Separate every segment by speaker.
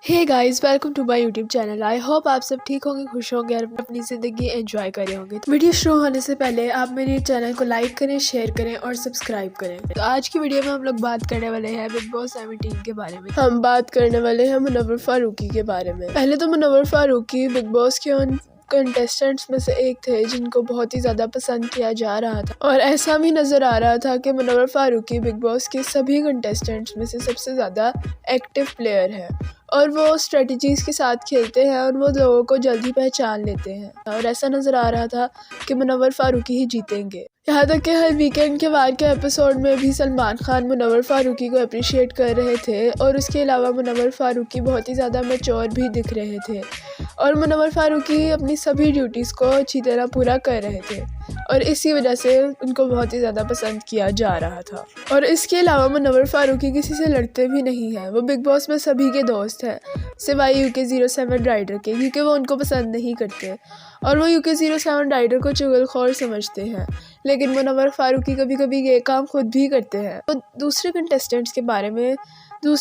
Speaker 1: Hey guys, welcome to my YouTube channel. I hope आप सब ठीक होंगे, खुश होंगे और अपनी ज़िंदगी एंजॉय कर रहे होंगे। वीडियो शुरू होने से पहले आप मेरे चैनल को लाइक करें, शेयर करें और सब्सक्राइब करें। तो आज की वीडियो में हम लोग बात करने वाले हैं बिग बॉस 17 के बारे में। हम बात करने वाले हैं मुनव्वर फारूकी के बारे में। पहले तो मुनव्वर फारूकी बिग बॉस के उन कंटेस्टेंट्स में से एक थे जिनको बहुत ही ज़्यादा पसंद किया जा रहा था, और ऐसा भी नज़र आ रहा था कि मुनव्वर फारूकी बिग बॉस के सभी कंटेस्टेंट्स में से सबसे ज़्यादा एक्टिव प्लेयर है और वो स्ट्रेटजीज़ के साथ खेलते हैं और वो लोगों को जल्दी पहचान लेते हैं, और ऐसा नज़र आ रहा था कि मुनव्वर फारूकी ही जीतेंगे। यहाँ तक कि हर वीकेंड के वार के एपिसोड में भी सलमान खान मुनव्वर फारूकी को अप्रिशिएट कर रहे थे, और उसके अलावा मुनव्वर फारूकी बहुत ही ज़्यादा मैच्योर भी दिख रहे थे और मुनव्वर फारूकी अपनी सभी ड्यूटीज़ को अच्छी तरह पूरा कर रहे थे, और इसी वजह से उनको बहुत ही ज़्यादा पसंद किया जा रहा था। और इसके अलावा मुनव्वर फारूकी किसी से लड़ते भी नहीं हैं, वो बिग बॉस में सभी के दोस्त हैं सिवाय UK07 राइडर के, क्योंकि वो उनको पसंद नहीं करते और वो UK07 राइडर को चुगलखोर समझते हैं। लेकिन मुनव्वर फारूकी कभी कभी ये काम खुद भी करते हैं। तो दूसरे कंटेस्टेंट्स के बारे में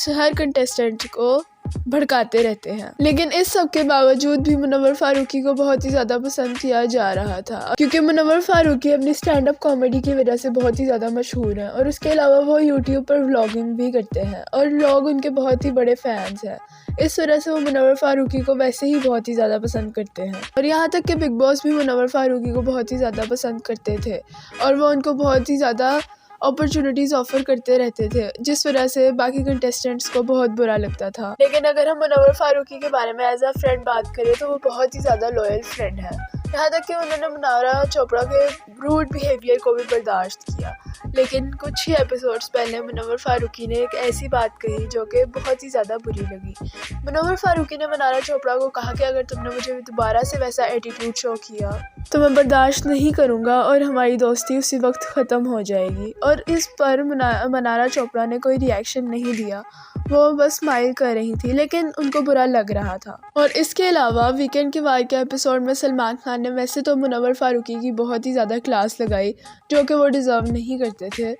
Speaker 1: हर कंटेस्टेंट को भड़काते रहते हैं, लेकिन इस सब के बावजूद भी मुनव्वर फारूकी को बहुत ही ज़्यादा पसंद किया जा रहा था, क्योंकि मुनव्वर फारूकी अपनी स्टैंड अप कॉमेडी की वजह से बहुत ही ज़्यादा मशहूर हैं, और उसके अलावा वो यूट्यूब पर व्लॉगिंग भी करते हैं और लोग उनके बहुत ही बड़े फैंस हैं। इस वजह से वो मुनव्वर फारूकी को वैसे ही बहुत ही ज़्यादा पसंद करते हैं, और यहाँ तक कि बिग बॉस भी मुनव्वर फारूकी को बहुत ही ज़्यादा पसंद करते थे और वो उनको बहुत ही ज़्यादा अपॉर्चुनिटीज़ ऑफर करते रहते थे, जिस वजह से बाकी कंटेस्टेंट्स को बहुत बुरा लगता था। लेकिन अगर हम मुनव्वर फारूकी के बारे में एज अ फ्रेंड बात करें तो वो बहुत ही ज़्यादा लॉयल फ्रेंड है। यहाँ तक कि उन्होंने मुनारा चोपड़ा के रूड बिहेवियर को भी बर्दाश्त किया, लेकिन कुछ ही एपिसोड्स पहले मुनव्वर फारूकी ने एक ऐसी बात कही जो कि बहुत ही ज़्यादा बुरी लगी। मुनव्वर फारूकी ने मुनारा चोपड़ा को कहा कि अगर तुमने मुझे दोबारा से वैसा एटीट्यूड शो किया तो मैं बर्दाश्त नहीं करूँगा और हमारी दोस्ती उसी वक्त ख़त्म हो जाएगी। और इस पर मुनारा चोपड़ा ने कोई रिएक्शन नहीं दिया, वो बस स्माइल कर रही थी, लेकिन उनको बुरा लग रहा था। और इसके अलावा वीकेंड के वार के एपिसोड में सलमान खान ने वैसे तो मुनव्वर फारूकी की बहुत ही ज़्यादा क्लास लगाई जो कि वो डिज़र्व नहीं करते थे,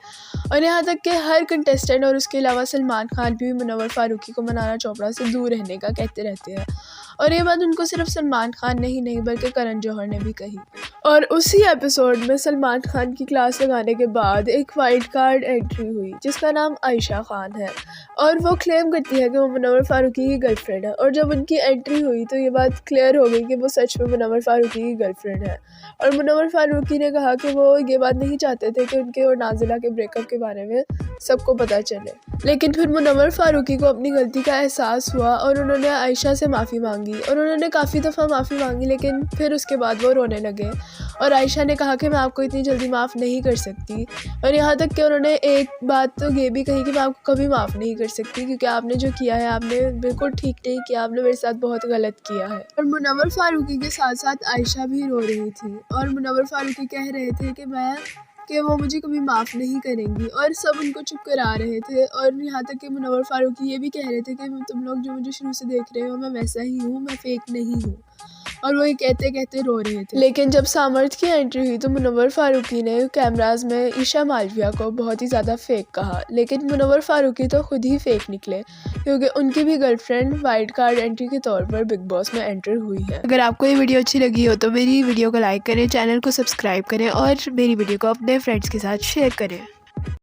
Speaker 1: और यहाँ तक कि हर कंटेस्टेंट और उसके अलावा सलमान खान भी मुनव्वर फारूकी को मुनारा चोपड़ा से दूर रहने का कहते रहते हैं, और ये बात उनको सिर्फ सलमान खान ने ही नहीं बल्कि करण जौहर ने भी कही। और उसी एपिसोड में सलमान खान की क्लास लगाने के बाद एक वाइल्ड कार्ड एंट्री हुई जिसका नाम आयशा खान है, और वो क्लेम करती है कि वो मुनव्वर फारूकी की गर्लफ्रेंड है, और जब उनकी एंट्री हुई तो ये बात क्लियर हो गई कि वो सच में मुनव्वर फारूकी की गर्लफ्रेंड है। और मुनव्वर फारूकी ने कहा कि वो ये बात नहीं चाहते थे कि उनके और नाजिला के ब्रेकअप के बारे में सबको पता चले, लेकिन फिर मुनव्वर फारूकी को अपनी गलती का एहसास हुआ और उन्होंने आयशा से माफ़ी मांगी, और उन्होंने काफ़ी दफ़ा माफ़ी मांगी, लेकिन फिर उसके बाद वो रोने लगे और आयशा ने कहा कि मैं आपको इतनी जल्दी माफ़ नहीं कर सकती। और यहाँ तक कि उन्होंने एक बात तो ये भी कही कि मैं आपको कभी माफ़ नहीं कर सकती, क्योंकि आपने जो किया है आपने बिल्कुल ठीक नहीं किया, आपने मेरे साथ बहुत गलत किया है। और मुनव्वर फारूकी के साथ साथ आयशा भी रो रही थी, और मुनव्वर फारूकी कह रहे थे कि वो मुझे कभी माफ़ नहीं करेंगी, और सब उनको चुप करा रहे थे। और यहाँ तक कि मुनव्वर फारूकी ये भी कह रहे थे कि तुम लोग जो मुझे शुरू से देख रहे हो मैं वैसा ही हूँ, मैं फेक नहीं हूँ, और वो ये कहते कहते रो रहे थे। लेकिन जब सामर्थ की एंट्री हुई तो मुनव्वर फारूकी ने कैमराज में ईशा मालविया को बहुत ही ज़्यादा फेक कहा, लेकिन मुनव्वर फारूकी तो खुद ही फेक निकले, क्योंकि उनकी भी गर्लफ्रेंड वाइल्ड कार्ड एंट्री के तौर पर बिग बॉस में एंटर हुई है। अगर आपको ये वीडियो अच्छी लगी हो तो मेरी वीडियो को लाइक करें, चैनल को सब्सक्राइब करें और मेरी वीडियो को अपने फ्रेंड्स के साथ शेयर करें।